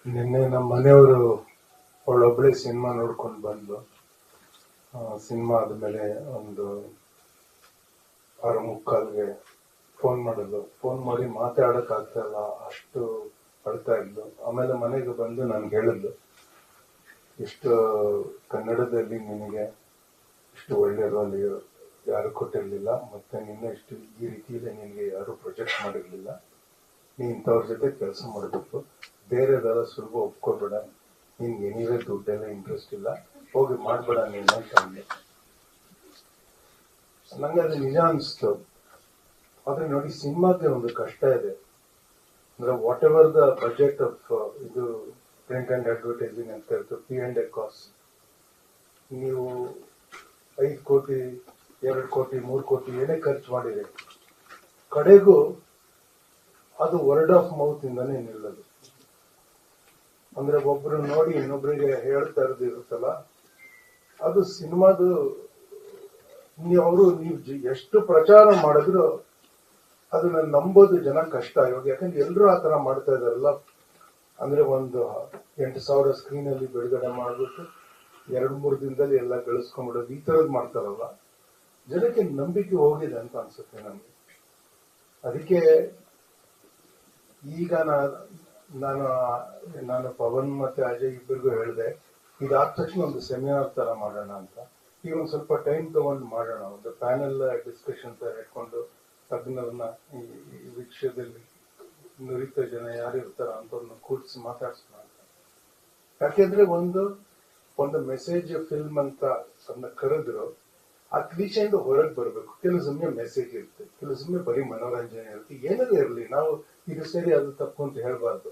ನಿನ್ನೆ ನಮ್ಮ ಮನೆಯವರು ಅವಳೊಬ್ಬಳೇ ಸಿನಿಮಾ ನೋಡ್ಕೊಂಡು ಬಂದು ಸಿನಿಮಾ ಆದಮೇಲೆ ಒಂದು 6:45ಗೆ ಫೋನ್ ಮಾಡಿದ್ಲು. ಫೋನ್ ಮಾಡಿ ಮಾತಾಡಕ್ ಆಗ್ತಾ ಇಲ್ಲ, ಅಷ್ಟು ಅಳ್ತಾ ಇದ್ಲು. ಆಮೇಲೆ ಮನೆಗೆ ಬಂದು ನನ್ಗೆ ಹೇಳಿದ್ಲು, ಇಷ್ಟು ಕನ್ನಡದಲ್ಲಿ ನಿನಗೆ ಇಷ್ಟು ಒಳ್ಳೆ ರೋಲ್ ಯಾರು ಕೊಟ್ಟಿರ್ಲಿಲ್ಲ, ಮತ್ತೆ ನಿನ್ನೆ ಇಷ್ಟು ಈ ರೀತಿಯಲ್ಲಿ ನಿನಗೆ ಯಾರು ಪ್ರೊಜೆಕ್ಟ್ ಮಾಡಿರ್ಲಿಲ್ಲ. ನೀನ್ ಇಂಥವ್ರ ಜೊತೆ ಕೆಲಸ ಮಾಡಬೇಕು, ಬೇರೆದಾರ ಸುಲಭ ಒಪ್ಕೋಬೇಡ, ನಿನ್ಗೆ ನೀವೇ ದುಡ್ಡೆಲ್ಲ ಇಂಟ್ರೆಸ್ಟ್ ಇಲ್ಲ, ಹೋಗಿ ಮಾಡ್ಬೇಡ ನೀನು ಅಂತ ಅಂದೆ. ನಂಗೆ ಅದು ನಿಜ ಅನಿಸ್ತು. ಆದ್ರೆ ನೋಡಿ, ಸಿನಿಮಾಗೆ ಒಂದು ಕಷ್ಟ ಇದೆ. ಅಂದ್ರೆ what ever the budget of ಇದು ಪ್ರಿಂಟ್ ಅಂಡ್ ಅಡ್ವರ್ಟೈಸಿಂಗ್ ಅಂತ ಇರ್ತದೆ, P&A ಕಾಸ್ಟ್, ನೀವು 5 ಕೋಟಿ 2 ಕೋಟಿ 3 ಕೋಟಿ ಏನೇ ಖರ್ಚು ಮಾಡಿದೆ, ಕಡೆಗೂ ಅದು ವರ್ಡ್ ಆಫ್ ಮೌತ್ ಇಂದಾನೇ ನಿಲ್ಲದು. ಅಂದ್ರೆ ಒಬ್ರು ನೋಡಿ ಇನ್ನೊಬ್ರಿಗೆ ಹೇಳ್ತಾ ಇರೋದಿರುತ್ತಲ್ಲ, ಅದು ಸಿನಿಮಾದು ನೀವು ಎಷ್ಟು ಪ್ರಚಾರ ಮಾಡಿದ್ರು ಅದನ್ನ ನಂಬೋದು ಜನ ಕಷ್ಟ. ಇವಾಗ ಯಾಕಂದ್ರೆ ಎಲ್ಲರೂ ಆತರ ಮಾಡ್ತಾ ಇದಾರಲ್ಲ. ಅಂದ್ರೆ ಒಂದು 8,000 ಸ್ಕ್ರೀನ್ ಅಲ್ಲಿ ಬಿಡುಗಡೆ ಮಾಡ್ಬಿಟ್ಟು 2-3 ದಿನದಲ್ಲಿ ಎಲ್ಲ ಗಳಿಸ್ಕೊಂಡ್ಬಿಡೋದು, ಈ ತರದ್ ಮಾಡ್ತಾರಲ್ಲ, ಜನಕ್ಕೆ ನಂಬಿಕೆ ಹೋಗಿದೆ ಅಂತ ಅನ್ಸುತ್ತೆ ನಮ್ಗೆ. ಅದಕ್ಕೆ ಈಗ ನಾನು ಪವನ್ ಮತ್ತೆ ಅಜಯ್ ಇಬ್ಬರಿಗೂ ಹೇಳಿದೆ, ಇದಾದ ತಕ್ಷಣ ಒಂದು ಸೆಮಿನಾರ್ ತರ ಮಾಡೋಣ ಅಂತ. ಈಗ ಒಂದು ಸ್ವಲ್ಪ ಟೈಮ್ ತಗೊಂಡು ಮಾಡೋಣ, ಒಂದು ಪ್ಯಾನೆಲ್ ಡಿಸ್ಕಷನ್ ತರ ಇಟ್ಕೊಂಡು ತಜ್ಞರನ್ನ ಈ ವಿಷಯದಲ್ಲಿ ನುರಿತ ಜನ ಯಾರು ಇರ್ತಾರ ಅಂತ ಕೂಡಿಸಿ ಮಾತಾಡ್ಸೋಣ ಅಂತ. ಯಾಕೆಂದ್ರೆ ಒಂದು ಮೆಸೇಜ್ ಫಿಲ್ಮ್ ಅಂತ ಅದನ್ನ ಕರೆದ್ರು, ಆ ಕ್ಲೀಶೆಯಿಂದ ಹೊರಗೆ ಬರ್ಬೇಕು. ಕೆಲವು ಸಮಯ ಮೆಸೇಜ್ ಇರುತ್ತೆ, ಕೆಲವು ಸಮಯ ಬರೀ ಮನೋರಂಜನೆ ಇರುತ್ತೆ. ಏನಾದ್ರು ಇರಲಿ, ನಾವು ಇದು ಸರಿ ಅದು ತಪ್ಪು ಅಂತ ಹೇಳ್ಬಾರ್ದು.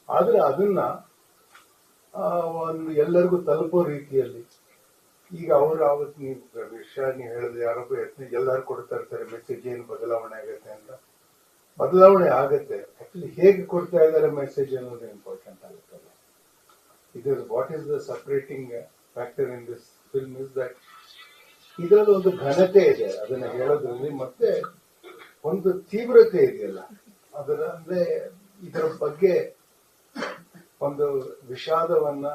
ಆದ್ರೆ ಅದನ್ನ ಒಂದು ಎಲ್ಲರಿಗೂ ತಲುಪೋ ರೀತಿಯಲ್ಲಿ, ಈಗ ಅವರು ಅವತ್ತು ನೀವು ವಿಷಯ ನೀವು ಹೇಳಿದ್ರೆ ಯಾರೊಬ್ಬ ಎಲ್ಲರೂ ಕೊಡ್ತಾ ಇರ್ತಾರೆ ಮೆಸೇಜ್, ಏನು ಬದಲಾವಣೆ ಆಗತ್ತೆ ಅಂತ. ಬದಲಾವಣೆ ಆಗತ್ತೆ, ಆಕ್ಚುಲಿ ಹೇಗೆ ಕೊಡ್ತಾ ಇದ್ದಾರೆ ಮೆಸೇಜ್ ಅನ್ನೋದು ಇಂಪಾರ್ಟೆಂಟ್ ಆಗುತ್ತಲ್ಲ. ಇದು what is the separating factor in this film is that ಇದರಲ್ಲಿ ಒಂದು ಘನತೆ ಇದೆ ಅದನ್ನ ಹೇಳೋದ್ರಲ್ಲಿ, ಮತ್ತೆ ಒಂದು ತೀವ್ರತೆ ಇದೆಯಲ್ಲ ಅದರ. ಅಂದ್ರೆ ಇದರ ಬಗ್ಗೆ ಒಂದು ವಿಷಾದವನ್ನ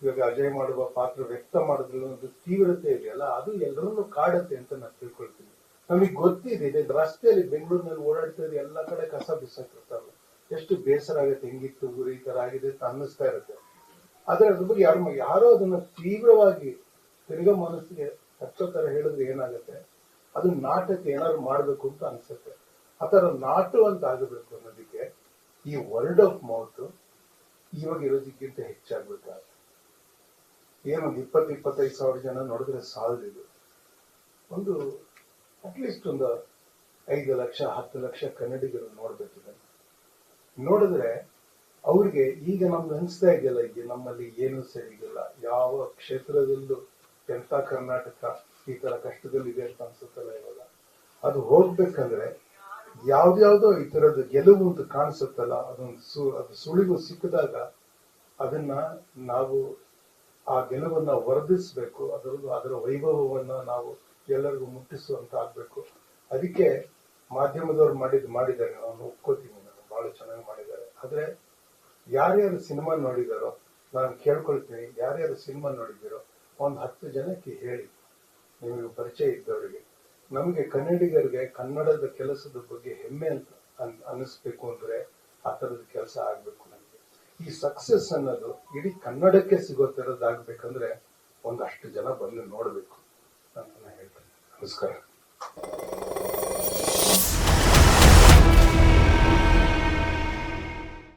ಇವಾಗ ಅಜಯ್ ಮಾಡುವ ಪಾತ್ರ ವ್ಯಕ್ತ ಮಾಡೋದ್ರಲ್ಲಿ ಒಂದು ತೀವ್ರತೆ ಇದೆಯಲ್ಲ, ಅದು ಎಲ್ಲರನ್ನೂ ಕಾಡತ್ತೆ ಅಂತ ನಾನು ತಿಳ್ಕೊಳ್ತೀನಿ. ನಮಗೆ ಗೊತ್ತಿದೆ, ರಸ್ತೆಯಲ್ಲಿ ಬೆಂಗಳೂರಿನಲ್ಲಿ ಓಡಾಡ್ತಾ ಇದ್ರೆ ಎಲ್ಲ ಕಡೆ ಕಸ ಬಿಸಾಕಿರ್ತಾರಲ್ಲ, ಎಷ್ಟು ಬೇಸರ ಆಗುತ್ತೆ, ಹೆಂಗಿತ್ತು ಊರು ಈ ತರ ಆಗಿದೆ ಅಂತ ಅನ್ನಿಸ್ತಾ ಇರುತ್ತೆ. ಆದ್ರೆ ಅದ್ರ ಬಗ್ಗೆ ಯಾರೋ ಅದನ್ನ ತೀವ್ರವಾಗಿ ತಿರ್ಗಾ ಮನಸ್ಸಿಗೆ ಹಚ್ಚೋ ತರ ಹೇಳಿದ್ರೆ ಏನಾಗುತ್ತೆ, ಅದು ನಾಟಕ ಏನಾದ್ರು ಮಾಡ್ಬೇಕು ಅಂತ ಅನ್ಸುತ್ತೆ. ಆತರ ನಾಟುವಂತ ಆಗಬೇಕು ಅನ್ನೋದಕ್ಕೆ ಈ ವರ್ಡ್ ಆಫ್ ಮೌತ್ ಇವಾಗ ಇರೋದಕ್ಕಿಂತ ಹೆಚ್ಚಾಗ್ಬೇಕಾಗುತ್ತೆ. ಏನೊಂದು 20-25 ಸಾವಿರ ಜನ ನೋಡಿದ್ರೆ ಸಾಲದಿದು. ಒಂದು ಅಟ್ಲೀಸ್ಟ್ ಒಂದು 5 ಲಕ್ಷ 10 ಲಕ್ಷ ಕನ್ನಡಿಗರು ನೋಡ್ಬೇಕಿದೆ. ನೋಡಿದ್ರೆ ಅವ್ರಿಗೆ ಈಗ ನಮ್ಗೆ ಅನಿಸ್ತಾ ಇದೆಯಲ್ಲ, ಈಗ ನಮ್ಮಲ್ಲಿ ಏನು ಸರಿಗಿಲ್ಲ, ಯಾವ ಕ್ಷೇತ್ರದಲ್ಲೂ ಎಂತ ಕರ್ನಾಟಕ ಈ ತರ ಕಷ್ಟದಲ್ಲಿದೆ ಅಂತ ಅನ್ಸುತ್ತಲ್ಲ ಇವಾಗ. ಅದು ಹೋಗ್ಬೇಕಂದ್ರೆ ಯಾವ್ದ್ಯಾವ್ದೋ ಈ ತರದ ಗೆಲುವು ಅಂತ ಕಾಣಿಸುತ್ತಲ್ಲ, ಅದು ಸುಳಿವು ಸಿಕ್ಕಿದಾಗ ಅದನ್ನ ನಾವು ಆ ಗೆಲುವನ್ನ ವರ್ಧಿಸ್ಬೇಕು, ಅದರ ವೈಭವವನ್ನ ನಾವು ಎಲ್ಲರಿಗೂ ಮುಟ್ಟಿಸುವಂತ ಆಗ್ಬೇಕು. ಅದಕ್ಕೆ ಮಾಧ್ಯಮದವ್ರು ಮಾಡಿದ್ದಾರೆ, ನಾನು ಒಪ್ಕೋತೀನಿ, ನಾನು ಬಹಳ ಚೆನ್ನಾಗಿ ಮಾಡಿದ್ದಾರೆ. ಆದ್ರೆ ಯಾರ್ಯಾರು ಸಿನಿಮಾ ನೋಡಿದಾರೋ ನಾನು ಕೇಳ್ಕೊಳ್ತೀನಿ, ಯಾರ್ಯಾರು ಸಿನಿಮಾ ನೋಡಿದಿರೋ ಒಂದು 10 ಜನಕ್ಕೆ ಹೇಳಿ, ನಿಮಗೆ ಪರಿಚಯ ಇದ್ದವರಿಗೆ. ನಮಗೆ ಕನ್ನಡಿಗರಿಗೆ ಕನ್ನಡದ ಕೆಲಸದ ಬಗ್ಗೆ ಹೆಮ್ಮೆ ಅಂತ ಅನಿಸ್ಬೇಕು ಅಂದ್ರೆ ಆ ತರದ ಕೆಲಸ ಆಗ್ಬೇಕು. ನಮಗೆ ಈ ಸಕ್ಸಸ್ ಅನ್ನೋದು ಇಡೀ ಕನ್ನಡಕ್ಕೆ ಸಿಗೋ ತರದಾಗ್ಬೇಕಂದ್ರೆ ಒಂದಷ್ಟು ಜನ ಬಂದು ನೋಡ್ಬೇಕು ಅಂತ ಹೇಳ್ತೇನೆ. ನಮಸ್ಕಾರ.